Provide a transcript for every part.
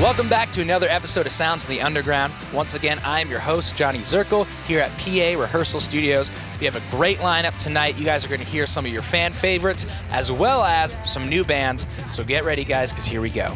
Welcome back to another episode of Sounds of the Underground. Once again, I am your host, Johnny Zirkle, here at PA Rehearsal Studios. We have a great lineup tonight. You guys are going to hear some of your fan favorites, as well as some new bands. So get ready, guys, because here we go.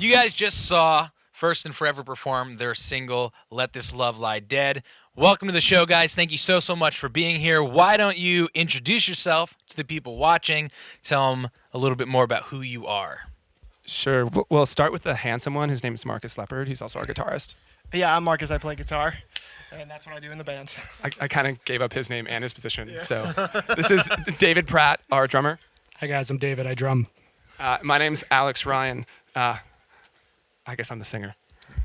You guys just saw First and Forever perform their single, Let This Love Lie Dead. Welcome to the show, guys. Thank you so much for being here. Why don't you introduce yourself to the people watching? Tell them a little bit more about who you are. Sure. We'll start with the handsome one. His name is Marcus Leopard. He's also our guitarist. Yeah, I'm Marcus. I play guitar, and that's what I do in the band. I kind of gave up his name and his position. Yeah. So this is David Pratt, our drummer. Hi, guys. I'm David. I drum. My name's Alex Ryan. I guess I'm the singer.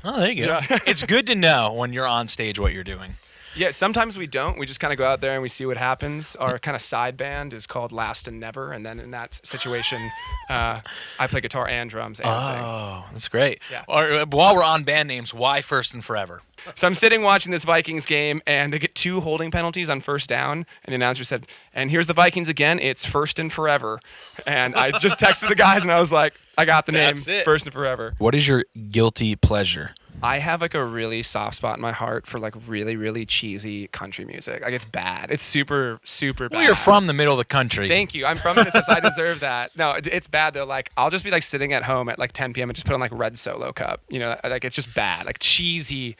Oh, there you go. Yeah. It's good to know when you're on stage what you're doing. Yeah, sometimes we don't. We just kind of go out there and we see what happens. Our kind of side band is called Last and Never, and then in that situation, I play guitar and drums and sing. Oh, that's great. Yeah. While we're on band names, why First and Forever? So I'm sitting watching this Vikings game, and they get 2 holding penalties on first down, and the announcer said, and here's the Vikings again, it's First and Forever. And I just texted the guys, and I was like, I got the name, First and Forever. What is your guilty pleasure? I have like a really soft spot in my heart for like really, really cheesy country music. Like it's bad. It's super, super bad. Well, you're from the middle of the country. Thank you. I'm from Minnesota. I deserve that. No, it's bad though. Like I'll just be like sitting at home at like 10 p.m. and just put on like Red Solo Cup. You know, like it's just bad. Like cheesy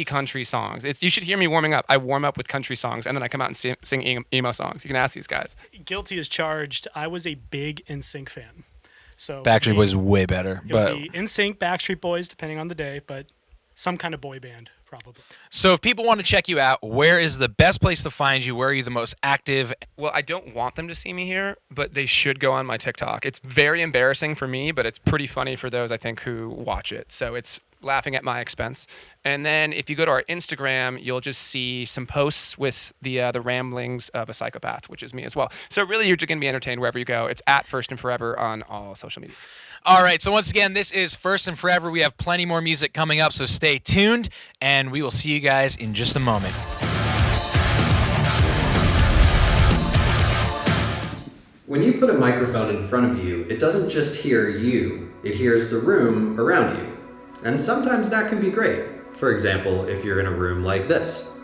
country songs. You should hear me warming up. I warm up with country songs and then I come out and sing emo songs. You can ask these guys. Guilty as charged. I was a big NSYNC fan. So Backstreet Boys is way better. It would be NSYNC, Backstreet Boys, depending on the day, but some kind of boy band, probably. So if people want to check you out, where is the best place to find you? Where are you the most active? Well, I don't want them to see me here, but they should go on my TikTok. It's very embarrassing for me, but it's pretty funny for those, I think, who watch it. So it's laughing at my expense. And then if you go to our Instagram, you'll just see some posts with the ramblings of a psychopath, which is me as well. So really, you're just going to be entertained wherever you go. It's at First and Forever on all social media. All right, so once again, this is First and Forever. We have plenty more music coming up, so stay tuned, and we will see you guys in just a moment. When you put a microphone in front of you, it doesn't just hear you, it hears the room around you. And sometimes that can be great. For example, if you're in a room like this.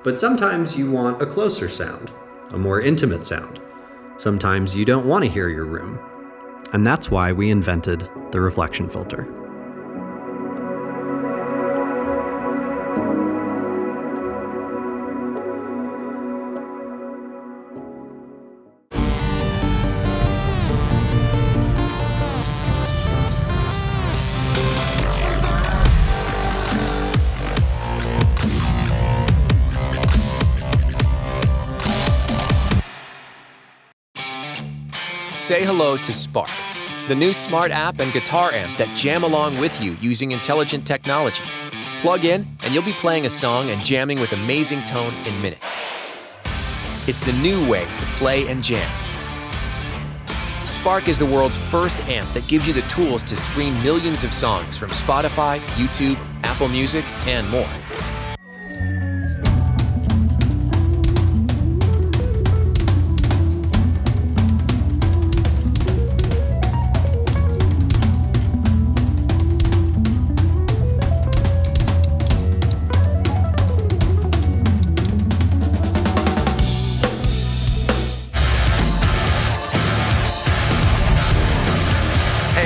But sometimes you want a closer sound, a more intimate sound. Sometimes you don't want to hear your room. And that's why we invented the reflection filter. Say hello to Spark, the new smart app and guitar amp that jam along with you using intelligent technology. Plug in, and you'll be playing a song and jamming with amazing tone in minutes. It's the new way to play and jam. Spark is the world's first amp that gives you the tools to stream millions of songs from Spotify, YouTube, Apple Music, and more.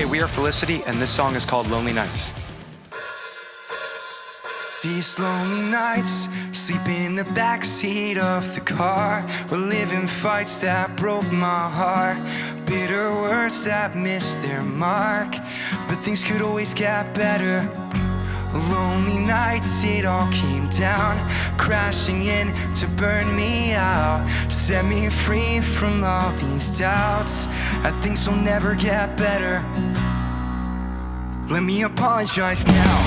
We are Felicity, and this song is called Lonely Nights. These lonely nights, sleeping in the backseat of the car, reliving fights that broke my heart, bitter words that missed their mark, but things could always get better. Lonely nights, it all came down, crashing in to burn me out, set me free from all these doubts, that things will never get better. Let me apologize now,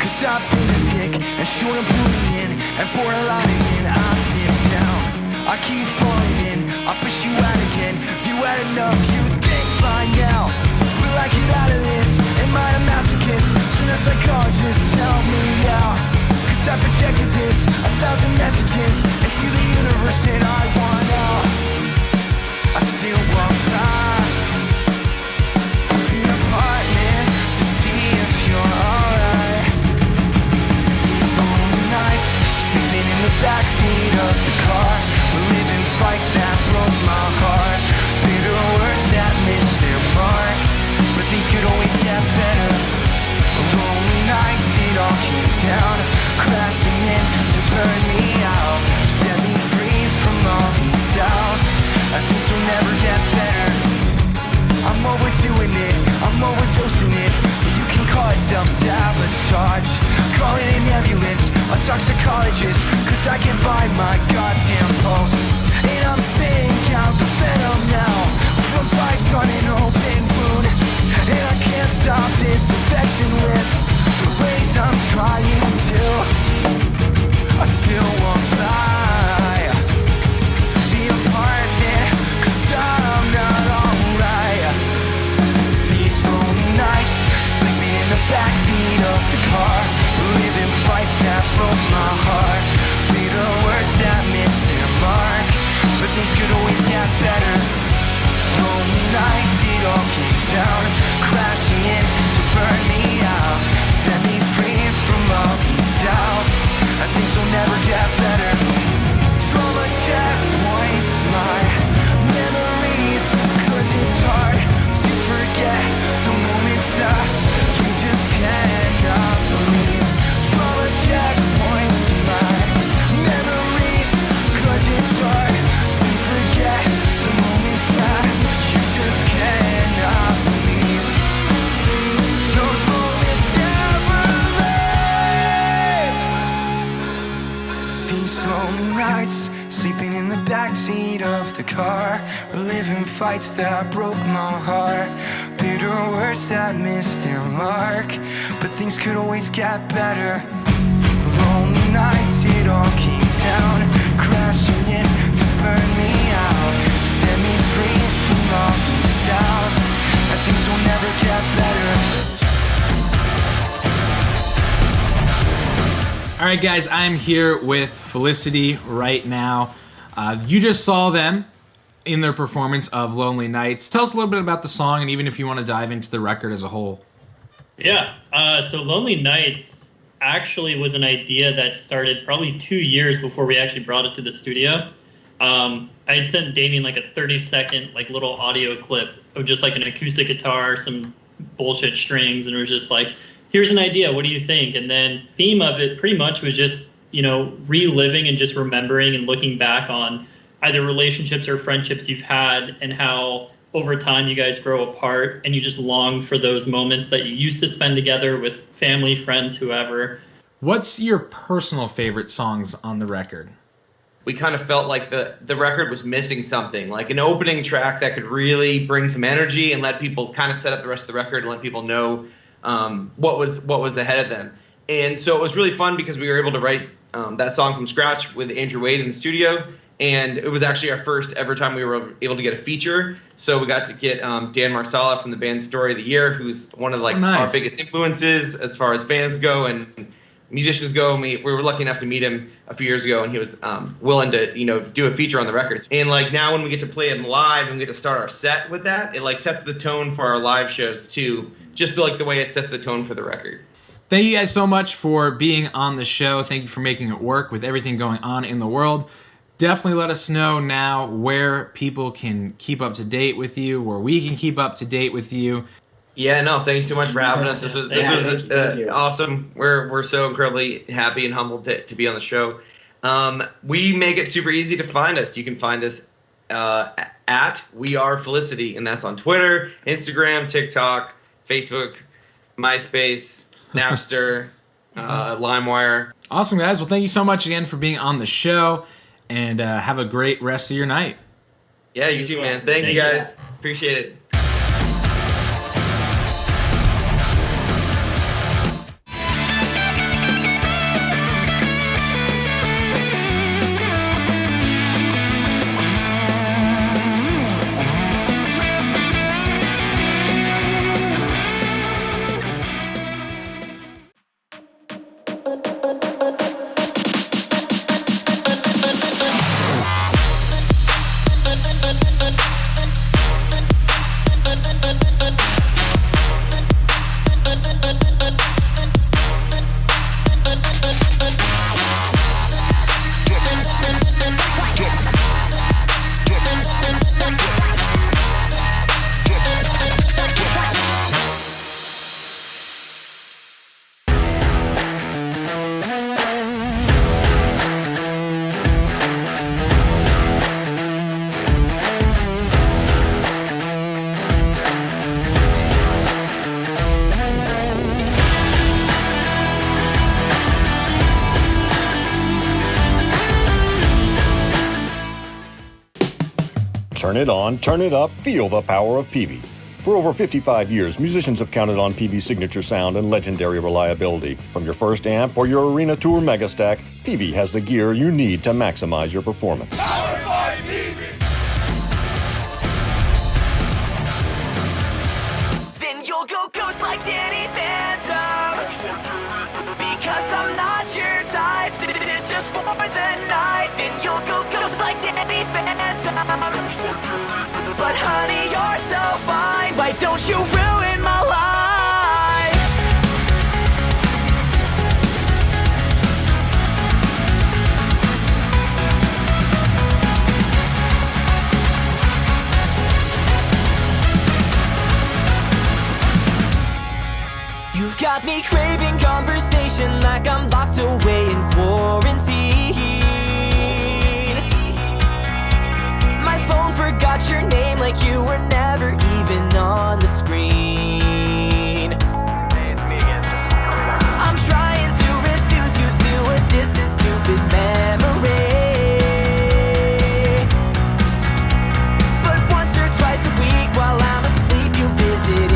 cause I've been a dick and short of bullying and borderlining. I've been down, I keep falling in, I push you out again. You had enough, you think by now will I get out of this? Am I a masochist? Soon a psychologist, help me out, cause I projected this 1,000 messages into the universe and I want out. I still walk by the apartment to see if you're alright. These lonely nights, sleeping in the backseat of the car, reliving fights that broke my heart, bitter words that missed their mark, but things could always get better. Lonely nights, it all came down, crashing in to burn me out, set me free from all these doubts, and things will never get better. I'm overdoing it, I'm overdosing it. You can call it self-sabotage, call it an ambulance, a toxicologist, cause I can buy my goddamn pulse. And I'm spitting out the venom now, from bites on an open wound. And I can't stop this infection with the ways I'm trying to. I still walk by the apartment, cause I'm not alright. These lonely nights, sleeping in the backseat of the car, living fights that broke my heart, bitter words that missed their mark, but things could always get better. Lonely nights, it all came down, crashing in to burn me out, set me free from all these doubts, and things will never get better. Trauma checkpoints, my memories, cause it's hard to forget the moments that you just cannot believe. Trauma checkpoints, my memories, cause it's hard to forget the moments that you just cannot believe. Those moments never leave. These lonely nights, sleeping in the backseat of the car, reliving fights that broke my heart, bitter words that miss their mark. But things could always get better. Lonely nights, it all came down, crashing in to burn me out. Set me free from all these doubts, that things will never get better. All right, guys, I'm here with Felicity right now. You just saw them in their performance of Lonely Nights. Tell us a little bit about the song, and even if you want to dive into the record as a whole. Yeah, so Lonely Nights actually was an idea that started probably 2 years before we actually brought it to the studio. I had sent Damien like a 30-second like little audio clip of just like an acoustic guitar, some bullshit strings, and it was just like, here's an idea, what do you think? And then theme of it pretty much was just, you know, reliving and just remembering and looking back on either relationships or friendships you've had and how over time you guys grow apart and you just long for those moments that you used to spend together with family, friends, whoever. What's your personal favorite songs on the record? We kind of felt like the record was missing something, like an opening track that could really bring some energy and let people kind of set up the rest of the record and let people know what was ahead of them. And so it was really fun because we were able to write that song from scratch with Andrew Wade in the studio. And it was actually our first ever time we were able to get a feature. So we got to get Dan Marsala from the band Story of the Year, who's one of our biggest influences as far as bands go and musicians go. We were lucky enough to meet him a few years ago, and he was willing to do a feature on the records. And like now when we get to play him live and we get to start our set with that, it like sets the tone for our live shows too, just like the way it sets the tone for the record. Thank you guys so much for being on the show. Thank you for making it work with everything going on in the world. Definitely let us know now where people can keep up to date with you, where we can keep up to date with you. Yeah, no, thank you so much for having us. This was awesome. We're so incredibly happy and humbled to be on the show. We make it super easy to find us. You can find us at We Are Felicity, and that's on Twitter, Instagram, TikTok, Facebook, MySpace, Napster, LimeWire. Awesome, guys. Well, thank you so much again for being on the show. And have a great rest of your night. Yeah, you too, man. Thank you, guys. Appreciate it. Turn it on, turn it up, feel the power of Peavey. For over 55 years, musicians have counted on Peavey's signature sound and legendary reliability. From your first amp or your arena tour megastack, Peavey has the gear you need to maximize your performance. Powered by Peavey. Then you'll go ghost like Danny Phantom. Because I'm not your type, this is just for the night. Then you'll go ghost like Danny Phantom. But honey, you're so fine. Why don't you ruin my life? You've got me craving conversation like I'm locked away in quarantine. My phone forgot your name like you were never even on the screen. Hey, it's me again. I'm trying to reduce you to a distant, stupid memory. But once or twice a week while I'm asleep, you visit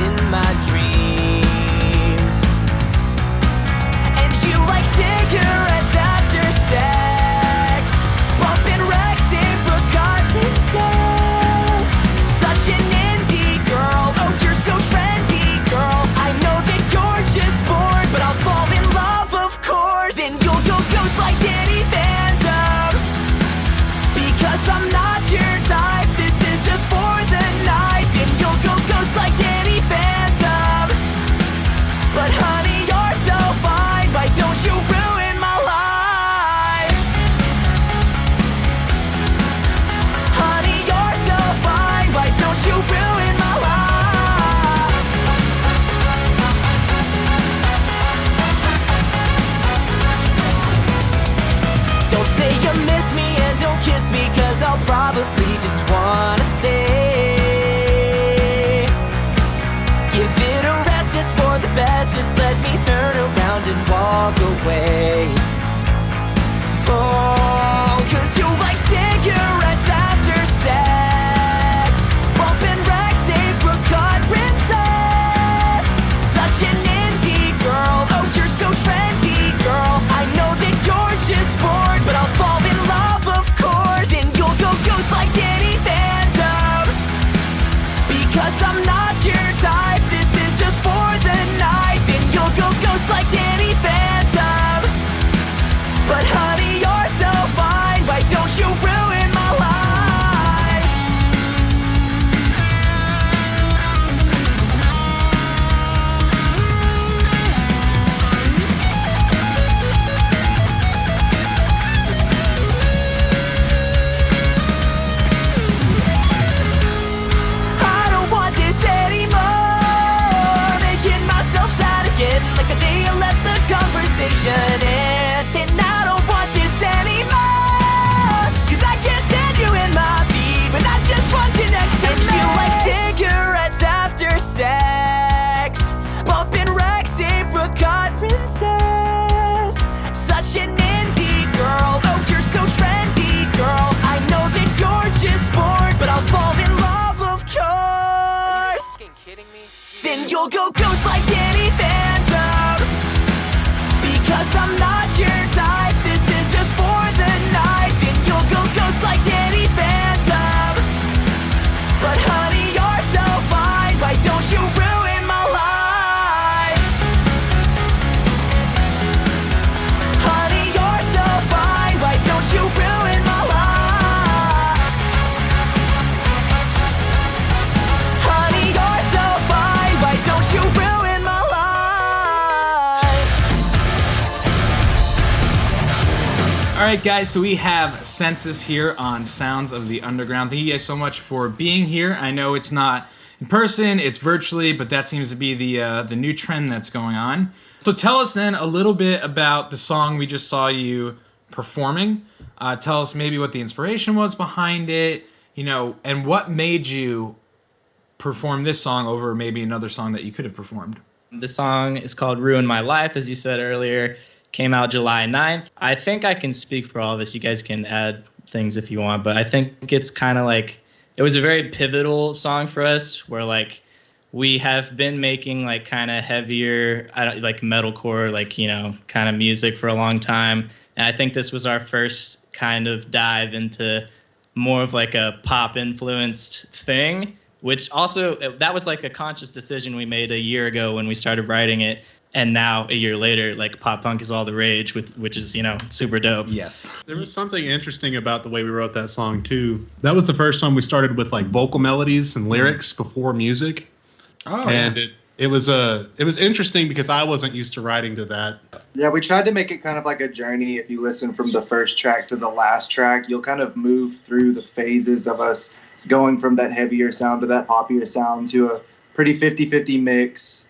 ghost like Danny Phantom. Because I'm not your type, this is just for the night. Then you'll go ghost like Danny Phantom. But honey, you're so fine, why don't you ruin my life? Honey, you're so fine, why don't you ruin my life? Don't say you miss me and don't kiss me, cause I'll probably just wanna stay. If it a rest, it's for the best, just let me turn around and walk away. Oh, cause you like cigarettes after sex, bumping Rex, apricot princess. Such an indie girl, oh you're so trendy girl. I know that you're just bored, but I'll fall in love of course. And you'll go ghost like Danny Phantom. Because I'm not your type, this is just for the night. Then you'll go ghost like Danny Phantom. But honey, you're so fine, why don't you ruin my life? I don't want this anymore, making myself sad again, like the day I let the conversation end. And I don't want this anymore, cause I can't stand you in my feed, but I just want you next to me. And you like cigarettes after sex, bumping Rex, apricot princess. Such an indie girl, oh you're so trendy girl. I know that you're just bored, but I'll fall in love of course. Then you'll go ghost like Danny Phantom. Because I'm not your type, this is just for the night. Then you'll go ghost like Danny Phantom. But honey, you're so fine, why don't you ruin my life? Honey, you're so fine, why don't you ruin my life? Honey, you're so fine, why don't you ruin my life? All right, guys, so we have Census here on Sounds of the Underground. Thank you guys so much for being here. I know it's not in person, it's virtually, but that seems to be the new trend that's going on. So tell us then a little bit about the song we just saw you performing. Tell us maybe what the inspiration was behind it, you know, and what made you perform this song over maybe another song that you could have performed. The song is called Ruin My Life, as you said earlier. Came out July 9th. I think I can speak for all of us. You guys can add things if you want, but I think it's kind of like, it was a very pivotal song for us where like we have been making like kind of heavier, like metalcore, like, you know, kind of music for a long time. And I think this was our first kind of dive into more of like a pop influenced thing, which also, that was like a conscious decision we made a year ago when we started writing it. And now, a year later, like pop punk is all the rage, which is, you know, super dope. Yes. There was something interesting about the way we wrote that song, too. That was the first time we started with like vocal melodies and lyrics before music. Oh, and it was interesting because I wasn't used to writing to that. Yeah, we tried to make it kind of like a journey. If you listen from the first track to the last track, you'll kind of move through the phases of us going from that heavier sound to that poppier sound to a pretty 50-50 mix.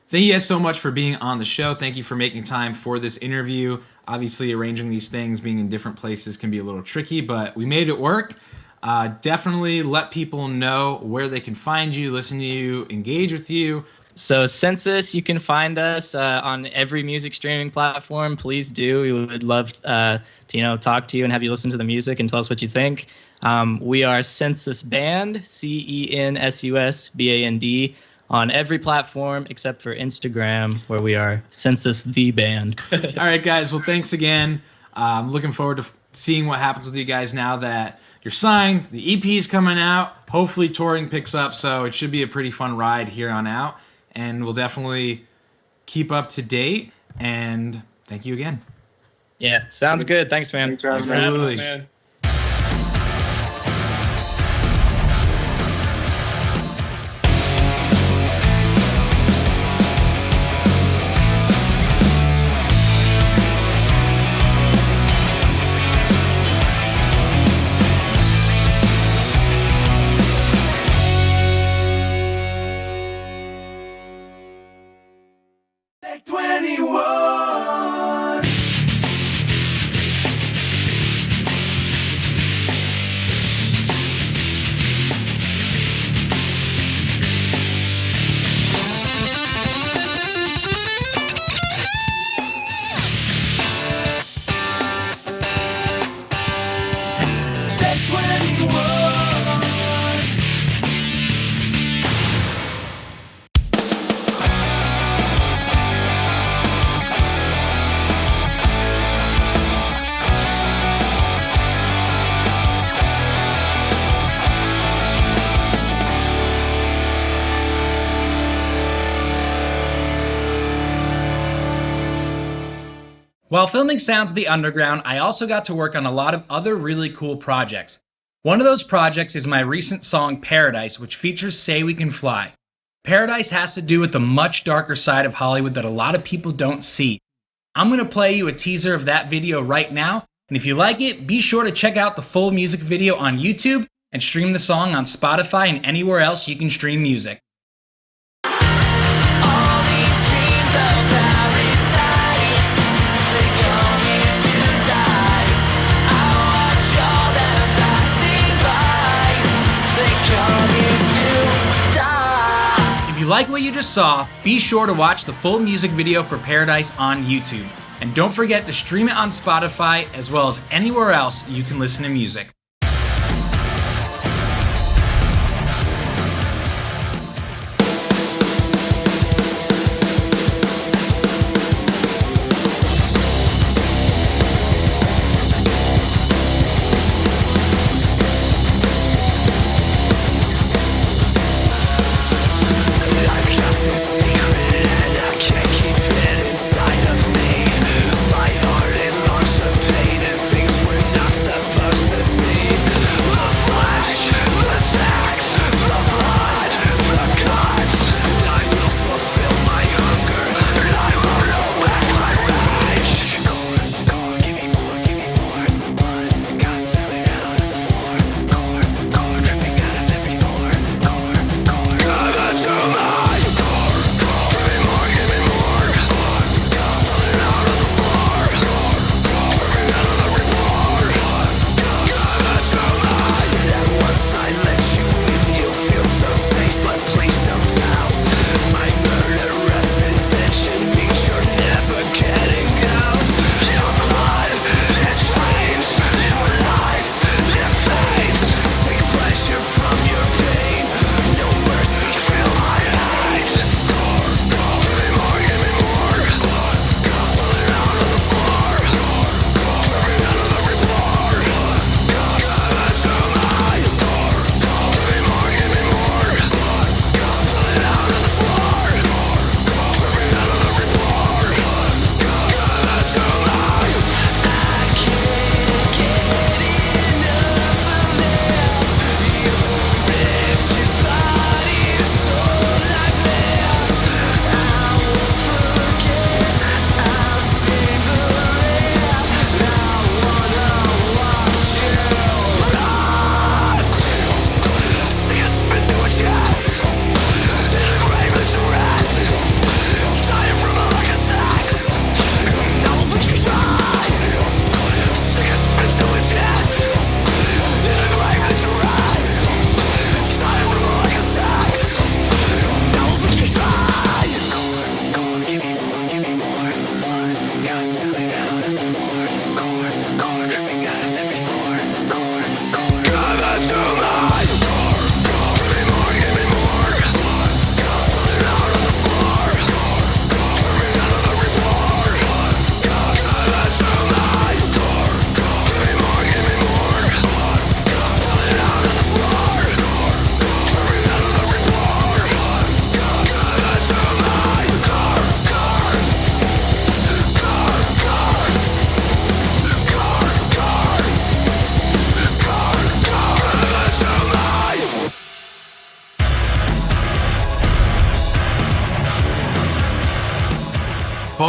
Thank you guys so much for being on the show. Thank you for making time for this interview. Obviously, arranging these things, being in different places can be a little tricky, but we made it work. Definitely let people know where they can find you, listen to you, engage with you. So Census, you can find us on every music streaming platform. Please do. We would love to, talk to you and have you listen to the music and tell us what you think. We are Census Band, CENSUSBAND, on every platform except for Instagram, where we are Census the Band. All right, guys. Well, thanks again. I'm looking forward to seeing what happens with you guys now that you're signed. The EP is coming out. Hopefully touring picks up, so it should be a pretty fun ride here on out. And we'll definitely keep up to date. And thank you again. Yeah, sounds good. Thanks, man. Thanks for having us. Absolutely. Man. While filming Sounds of the Underground, I also got to work on a lot of other really cool projects. One of those projects is my recent song Paradise, which features Say We Can Fly. Paradise has to do with the much darker side of Hollywood that a lot of people don't see. I'm going to play you a teaser of that video right now, and if you like it, be sure to check out the full music video on YouTube and stream the song on Spotify and anywhere else you can stream music. If you like what you just saw, be sure to watch the full music video for Paradise on YouTube. And don't forget to stream it on Spotify as well as anywhere else you can listen to music. See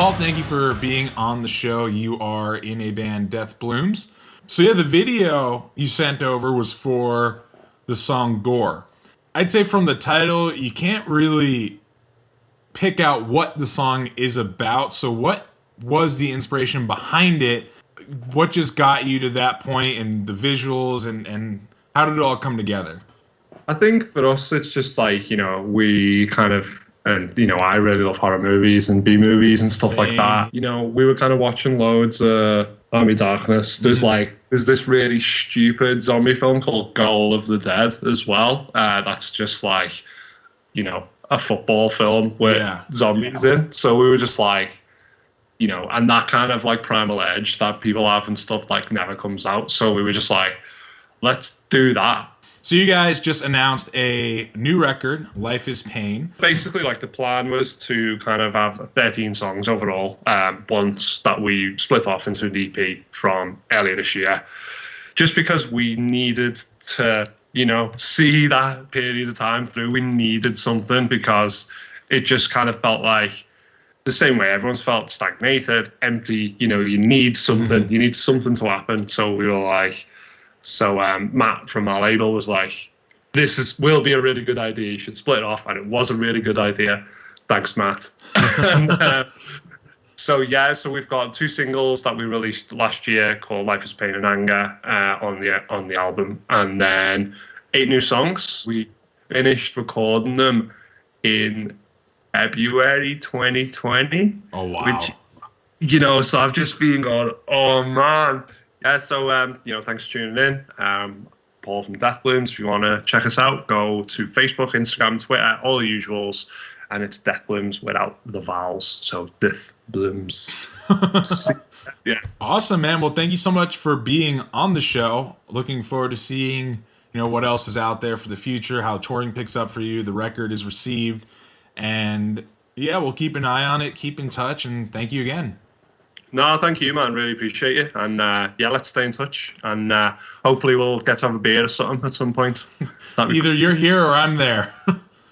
all, thank you for being on the show. You are in a band, Death Blooms. So yeah, the video you sent over was for the song Gore. I'd say from the title, you can't really pick out what the song is about. So what was the inspiration behind it? What just got you to that point, and the visuals, and how did it all come together? I think for us, it's just like, we kind of, and, I really love horror movies and B movies and stuff like that. We were kind of watching loads of Army Darkness. There's this really stupid zombie film called Goal of the Dead as well. That's just like, a football film with zombies in. So we were just like, and that kind of like primal edge that people have and stuff like never comes out. So we were just like, let's do that. So you guys just announced a new record, Life is Pain. Basically, like, the plan was to kind of have 13 songs overall, once that we split off into an EP from earlier this year, just because we needed to, see that period of time through. We needed something, because it just kind of felt like the same way everyone's felt, stagnated, empty. You need something. You need something to happen. So we were like, Matt from our label was like, will be a really good idea. You should split it off. And it was a really good idea. Thanks, Matt. So we've got 2 singles that we released last year called Life is Pain and Anger on the album. And then 8 new songs. We finished recording them in February 2020. Oh, wow. Which, so I've just been going, oh, man. Yeah, so, thanks for tuning in. Paul from Death Blooms. If you want to check us out, go to Facebook, Instagram, Twitter, all the usuals. And it's Death Blooms without the vowels. So, Death Blooms. Yeah. Awesome, man. Well, thank you so much for being on the show. Looking forward to seeing, what else is out there for the future, how touring picks up for you, the record is received. And, yeah, we'll keep an eye on it, keep in touch, and thank you again. No, thank you, man. Really appreciate it. And, let's stay in touch. And hopefully we'll get to have a beer or something at some point. Either you're here or I'm there.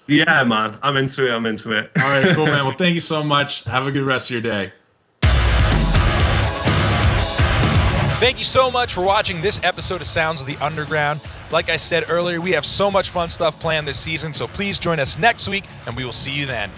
Yeah, man. I'm into it. All right, cool, man. Well, thank you so much. Have a good rest of your day. Thank you so much for watching this episode of Sounds of the Underground. Like I said earlier, we have so much fun stuff planned this season, so please join us next week, and we will see you then.